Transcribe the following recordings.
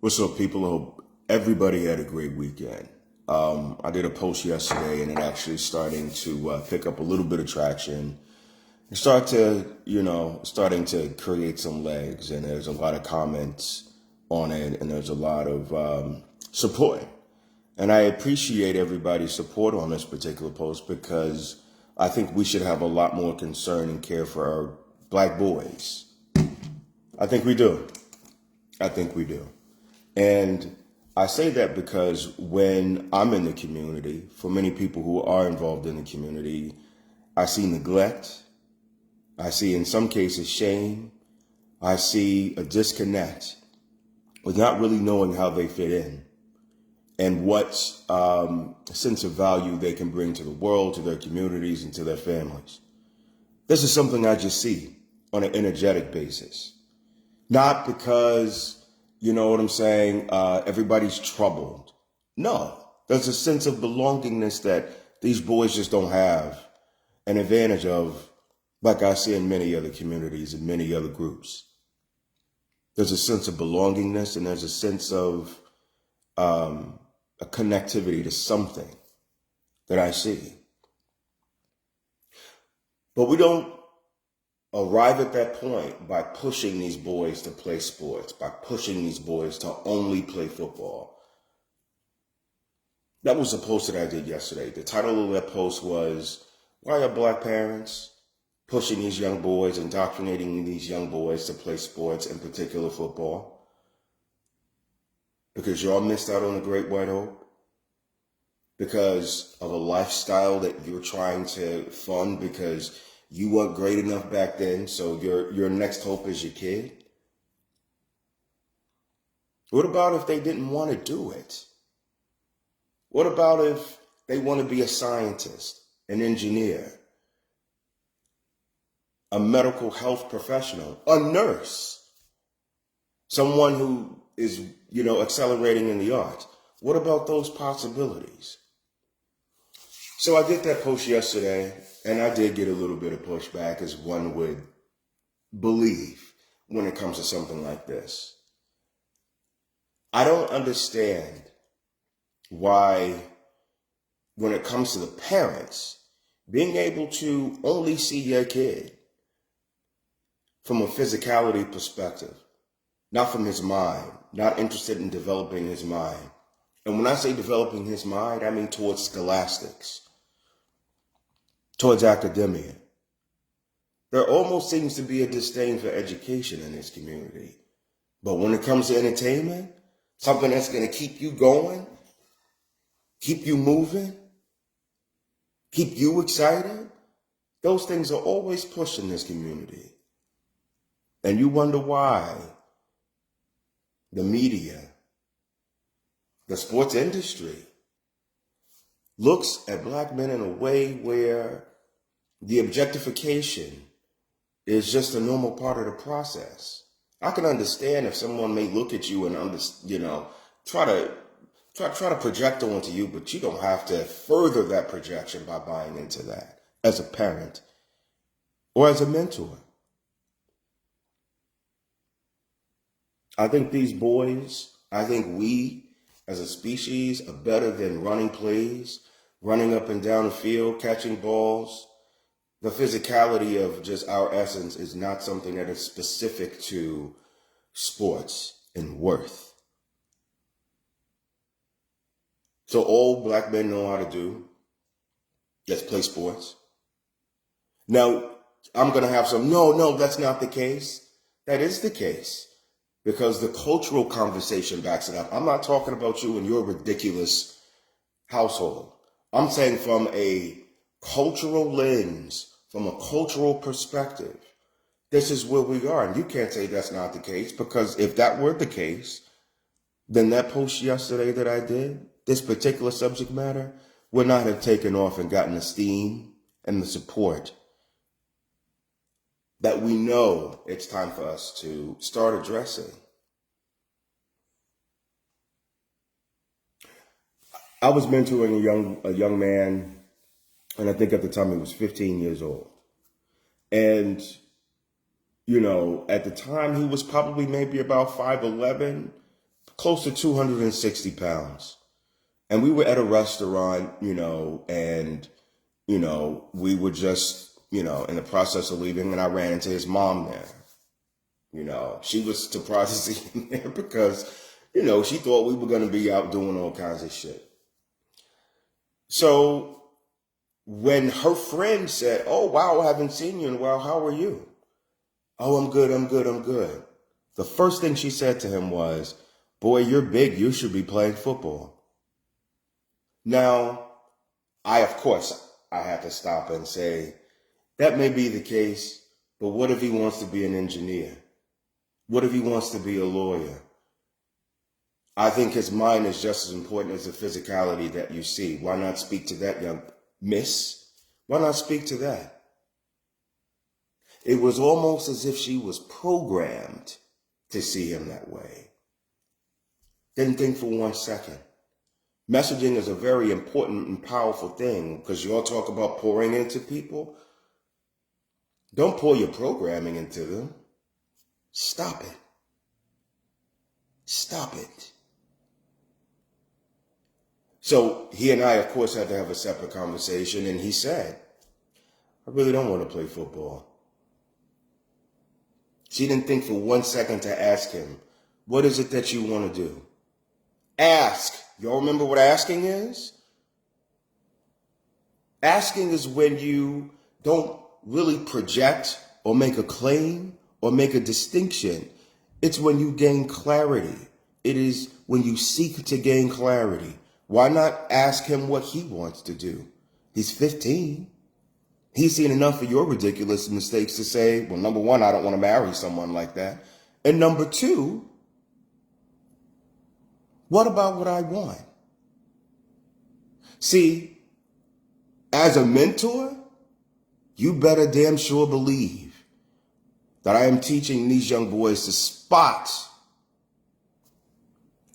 What's up, people? I hope everybody had a great weekend. I did a post yesterday, and it actually starting to pick up a little bit of traction. And starting to create some legs, and there's a lot of comments on it, and there's a lot of support. And I appreciate everybody's support on this particular post because I think we should have a lot more concern and care for our black boys. I think we do. And I say that because when I'm in the community, for many people who are involved in the community, I see neglect. I see in some cases shame. I see a disconnect with not really knowing how they fit in and what sense of value they can bring to the world, to their communities, and to their families. This is something I just see on an energetic basis. Not because, you know what I'm saying, everybody's troubled. No, there's a sense of belongingness that these boys just don't have an advantage of, like I see in many other communities and many other groups. There's a sense of belongingness, and there's a sense of a connectivity to something that I see. But we don't arrive at that point by pushing these boys to play sports, by pushing these boys to only play football. That was a post that I did yesterday. The title of that post was, why are black parents pushing these young boys, indoctrinating these young boys to play sports, in particular football? Because y'all missed out on a great white hope? Because of a lifestyle that you're trying to fund because you weren't great enough back then, so your next hope is your kid? What about if they didn't want to do it? What about if they want to be a scientist, an engineer, a medical health professional, a nurse, someone who is, accelerating in the arts? What about those possibilities? So I did that post yesterday, and I did get a little bit of pushback, as one would believe when it comes to something like this. I don't understand why, when it comes to the parents, being able to only see your kid from a physicality perspective, not from his mind, not interested in developing his mind. And when I say developing his mind, I mean towards scholastics, towards academia. There almost seems to be a disdain for education in this community. But when it comes to entertainment, something that's going to keep you going, keep you moving, keep you excited, those things are always pushed in this community. And you wonder why the media, the sports industry, looks at black men in a way where the objectification is just a normal part of the process. I can understand if someone may look at you and try to project onto you, but you don't have to further that projection by buying into that as a parent or as a mentor. I think these boys, we as a species are better than running plays, running up and down the field, catching balls. The physicality of just our essence is not something that is specific to sports and worth. So all black men know how to do is play sports. Now, I'm going to have some, no, that's not the case. That is the case. Because the cultural conversation backs it up. I'm not talking about you and your ridiculous household. I'm saying from a cultural lens, from a cultural perspective, this is where we are. And you can't say that's not the case, because if that were the case, then that post yesterday that I did, this particular subject matter, would not have taken off and gotten the steam and the support that we know it's time for us to start addressing. I was mentoring a young man, and I think at the time he was 15 years old. And, at the time he was probably maybe about 5'11", close to 260 pounds. And we were at a restaurant, and, we were just, in the process of leaving, and I ran into his mom there. She was surprised to see him there because, she thought we were going to be out doing all kinds of shit. So when her friend said, "Oh, wow, I haven't seen you in a while. How are you?" "Oh, I'm good, I'm good, I'm good." The first thing she said to him was, "Boy, you're big. You should be playing football." Now, I had to stop and say, that may be the case, but what if he wants to be an engineer? What if he wants to be a lawyer? I think his mind is just as important as the physicality that you see. Why not speak to that, young miss? Why not speak to that? It was almost as if she was programmed to see him that way. Didn't think for 1 second. Messaging is a very important and powerful thing because you all talk about pouring into people. Don't pour your programming into them. Stop it. Stop it. So he and I, of course, had to have a separate conversation, and he said, "I really don't want to play football." She didn't think for 1 second to ask him, "What is it that you want to do?" Ask. Y'all remember what asking is? Asking is when you don't really project or make a claim or make a distinction. It's when you gain clarity. It is when you seek to gain clarity. Why not ask him what he wants to do? He's 15. He's seen enough of your ridiculous mistakes to say, well, number one, I don't want to marry someone like that. And number two, what about what I want? See, as a mentor, you better damn sure believe that I am teaching these young boys to spot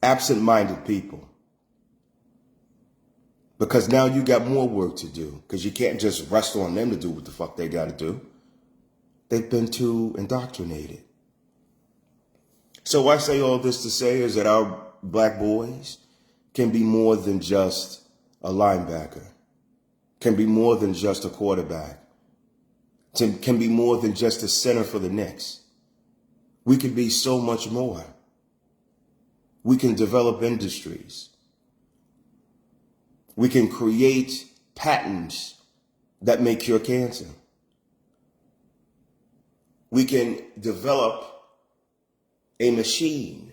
absent-minded people. Because now you got more work to do, because you can't just rest on them to do what the fuck they got to do. They've been too indoctrinated. So I say all this to say is that our black boys can be more than just a linebacker, can be more than just a quarterback, can be more than just a center for the Knicks. We can be so much more. We can develop industries. We can create patents that may cure cancer. We can develop a machine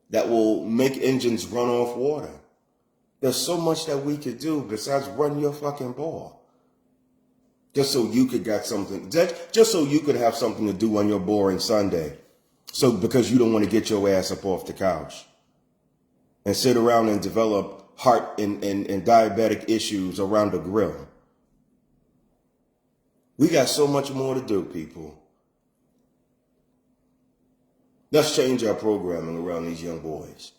that will make engines run off water. There's so much that we could do besides run your fucking ball. Just so you could get something, just so you could have something to do on your boring Sunday. So because you don't want to get your ass up off the couch and sit around and develop heart and diabetic issues around the grill. We got so much more to do, people. Let's change our programming around these young boys,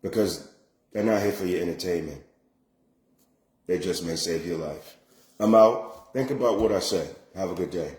because they're not here for your entertainment. They just may save your life. I'm out. Think about what I said. Have a good day.